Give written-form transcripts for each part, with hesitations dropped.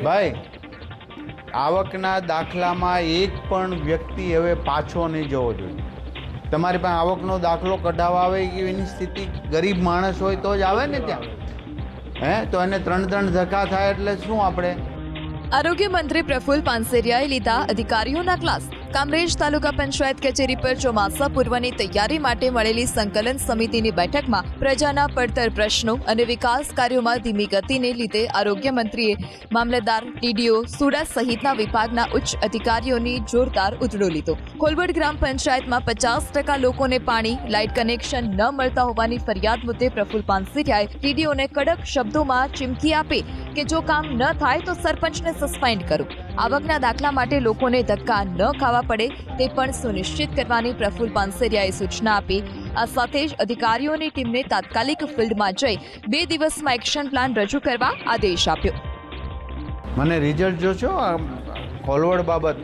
ભાઈ, આવકના દાખલામાં એક પણ વ્યક્તિ હવે પાછો નહીં જવો જોઈએ. તમારી પાસે આવકનો દાખલો કઢાવવા આવે એની સ્થિતિ ગરીબ માણસ હોય તો જ આવે ને ત્યાં. તો એને 3 ધક્કા થાય એટલે શું આપણે? આરોગ્ય મંત્રી પ્રફુલ્લ પાનસેરિયાએ લીધા અધિકારીઓના ક્લાસ. કામરેજ તાલુકા પંચાયત કચેરી પર ચોમાસા પૂર્વની તૈયારી માટે મળેલી સંકલન સમિતિની બેઠકમાં પ્રજાના પડતર પ્રશ્નો અને વિકાસ કાર્યોમાં ધીમી ગતિને લીધે આરોગ્ય મંત્રીએ મામલતદાર, ટીડીઓ, સુડા સહિતના વિભાગના ઉચ્ચ અધિકારીઓની જોરદાર ઉધડો લીધો. ખોલવડ ગ્રામ પંચાયતમાં 50% લોકોને પાણી, લાઇટ કનેક્શન ન મળતા હોવાની ફરિયાદ મુદ્દે પ્રફુલ્લ પાનસેરિયાએ ટીડીઓને કડક શબ્દોમાં ચીમકી આપી કે જો કામ ન થાય તો સરપંચને સસ્પેન્ડ કરો. આવકના દાખલા માટે લોકોને ધક્કા ન ખાવા પડે તે પણ સુનિશ્ચિત કરવાની પ્રફુલ્લ પાનસેરિયાએ સૂચના આપી. આ સાથે જ અધિકારીઓની ટીમને તાત્કાલિક ફિલ્ડમાં જઈ 2 દિવસમાં એક્શન પ્લાન રજૂ કરવા આદેશ આપ્યો. મને રિઝલ્ટ જોશો ખોલવડ બાબત.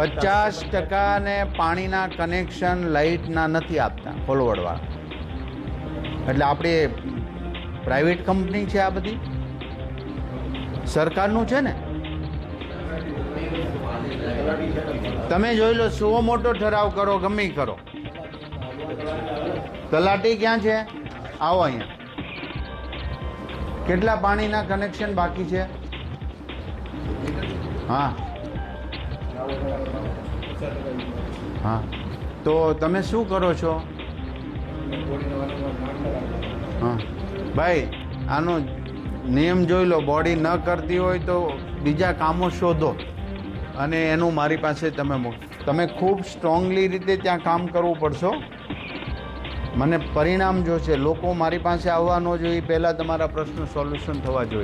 50% ને પાણીના કનેક્શન લાઇટના નથી આપતા ખોલવડવાળા. એટલે આપણે પ્રાઇવેટ કંપની છે આ બધી? સરકારનું છે ને? તમે જોઈ લો, 100 મોટો ઠરાવ કરો, ગમે કરો. તલાટી ક્યાં છે? આવો અહીંયા. કેટલા પાણીના કનેક્શન બાકી છે? હા હા, તો તમે શું કરો છો? હા ભાઈ, આનો નિયમ જોઈ લો. બોડી ન કરતી હોય તો બીજા કામો શોધો અને એનું મારી પાસે તમે ખૂબ સ્ટ્રોંગલી રીતે ત્યાં કામ કરવું પડશો. મને પરિણામ જોશે. લોકો મારી પાસે આવવા ન જોઈએ, પહેલાં તમારા પ્રશ્નો સોલ્યુશન થવા જોઈએ.